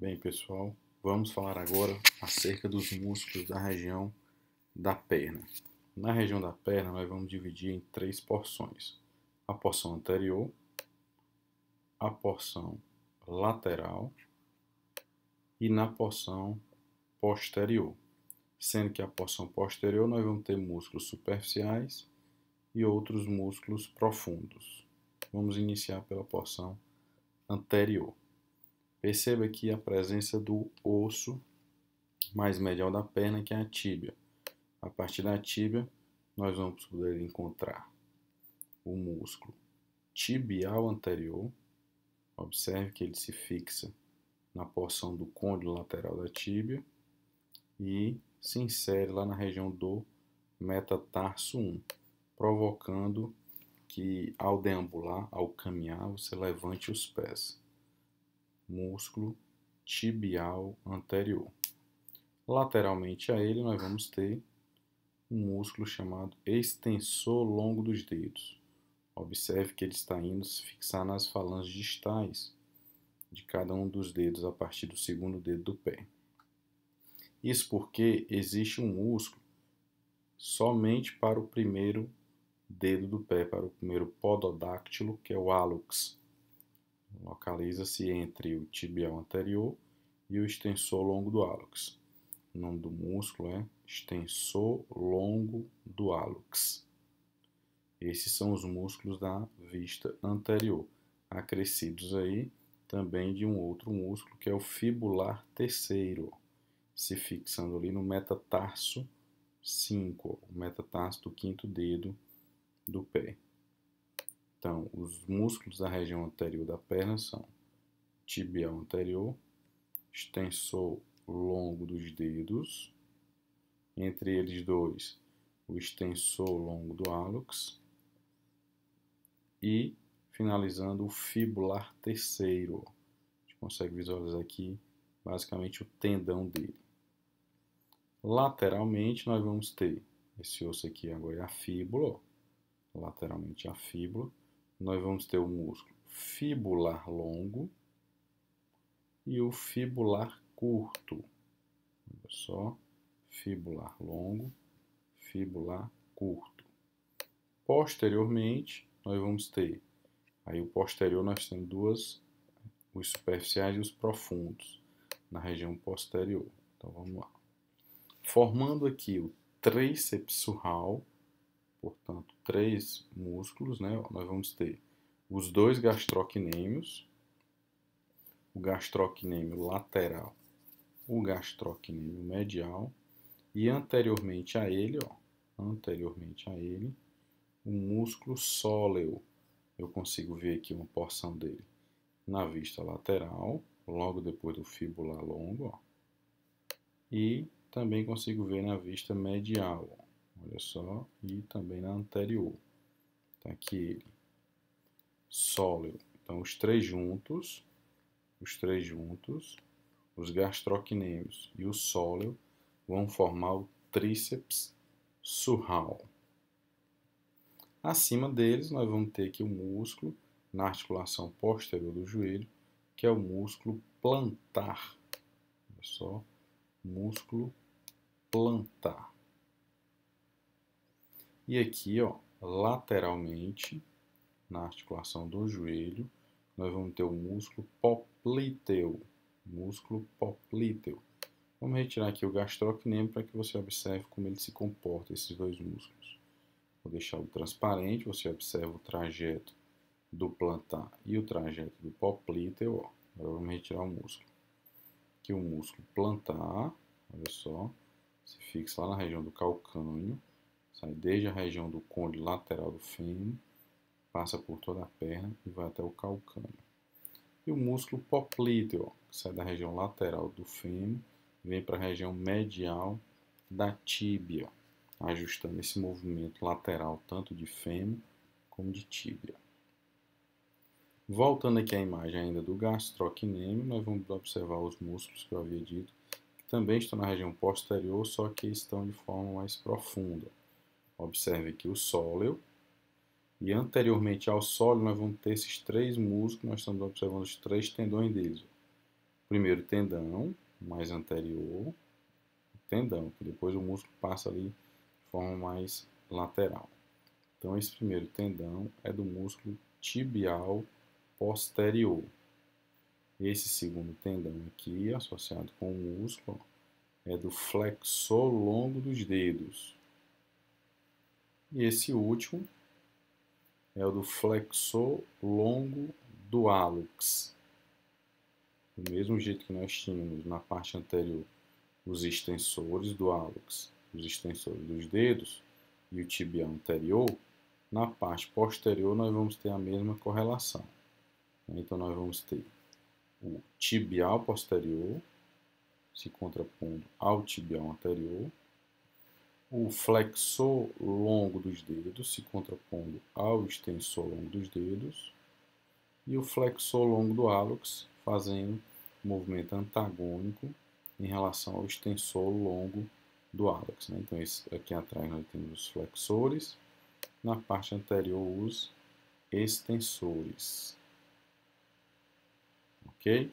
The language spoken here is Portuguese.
Bem, pessoal, vamos falar agora acerca dos músculos da região da perna. Na região da perna, nós vamos dividir em três porções: a porção anterior, a porção lateral e na porção posterior. Sendo que a porção posterior nós vamos ter músculos superficiais e outros músculos profundos. Vamos iniciar pela porção anterior. Perceba aqui a presença do osso mais medial da perna, que é a tíbia. A partir da tíbia, nós vamos poder encontrar o músculo tibial anterior. Observe que ele se fixa na porção do côndilo lateral da tíbia e se insere lá na região do metatarso 1, provocando que ao deambular, ao caminhar, você levante os pés. Músculo tibial anterior. Lateralmente a ele, nós vamos ter um músculo chamado extensor longo dos dedos. Observe que ele está indo se fixar nas falanges distais de cada um dos dedos a partir do segundo dedo do pé. Isso porque existe um músculo somente para o primeiro dedo do pé, para o primeiro pododáctilo, que é o hálux. Localiza-se entre o tibial anterior e o extensor longo do hálux. O nome do músculo é extensor longo do hálux. Esses são os músculos da vista anterior, acrescidos aí também de um outro músculo que é o fibular terceiro, se fixando ali no metatarso 5, o metatarso do quinto dedo do pé. Então, os músculos da região anterior da perna são tibial anterior, extensor longo dos dedos, entre eles dois, o extensor longo do hálux e finalizando o fibular terceiro. A gente consegue visualizar aqui basicamente o tendão dele. Lateralmente nós vamos ter esse osso aqui agora é a fíbula, lateralmente a fíbula. Nós vamos ter o músculo fibular longo e o fibular curto. Olha só, fibular longo, fibular curto. Posteriormente, nós vamos ter, aí o posterior nós temos os superficiais e os profundos, na região posterior. Então vamos lá. Formando aqui o tríceps surral, portanto, três músculos, né? Nós vamos ter os dois gastrocnêmios, o gastrocnêmio lateral, o gastrocnêmio medial e anteriormente a ele, o músculo sóleo. Eu consigo ver aqui uma porção dele na vista lateral, logo depois do fibular longo, ó. E também consigo ver na vista medial, ó. Olha só, e também na anterior. Tá aqui ele, sóleo. Então, os três juntos, os gastrocnêmios e o sóleo vão formar o tríceps surral. Acima deles, nós vamos ter aqui o músculo na articulação posterior do joelho, que é o músculo plantar. Olha só, músculo plantar. E aqui, ó, lateralmente, na articulação do joelho, nós vamos ter o músculo poplíteo. Músculo poplíteo. Vamos retirar aqui o gastrocnêmio para que você observe como ele se comporta, esses dois músculos. Vou deixar o transparente, você observa o trajeto do plantar e o trajeto do poplíteo. Ó. Agora vamos retirar o músculo. Aqui o músculo plantar, olha só, se fixa lá na região do calcâneo, sai desde a região do côndilo lateral do fêmur, passa por toda a perna e vai até o calcâneo. E o músculo poplíteo, que sai da região lateral do fêmur, vem para a região medial da tíbia, ajustando esse movimento lateral tanto de fêmur como de tíbia. Voltando aqui à imagem ainda do gastrocnêmio, nós vamos observar os músculos que eu havia dito, que também estão na região posterior, só que estão de forma mais profunda. Observe aqui o sóleo, e anteriormente ao sóleo nós vamos ter esses três músculos, nós estamos observando os três tendões deles. primeiro tendão mais anterior, tendão, que depois o músculo passa ali de forma mais lateral. Então, esse primeiro tendão é do músculo tibial posterior. Esse segundo tendão aqui, associado com o músculo, é do flexor longo dos dedos. E esse último é o do flexor longo do hálux. Do mesmo jeito que nós tínhamos na parte anterior os extensores do hálux, os extensores dos dedos e o tibial anterior, na parte posterior nós vamos ter a mesma correlação. Então nós vamos ter o tibial posterior se contrapondo ao tibial anterior, o flexor longo dos dedos se contrapondo ao extensor longo dos dedos e o flexor longo do hálux fazendo movimento antagônico em relação ao extensor longo do hálux. Então, aqui atrás nós temos os flexores, na parte anterior os extensores. Ok?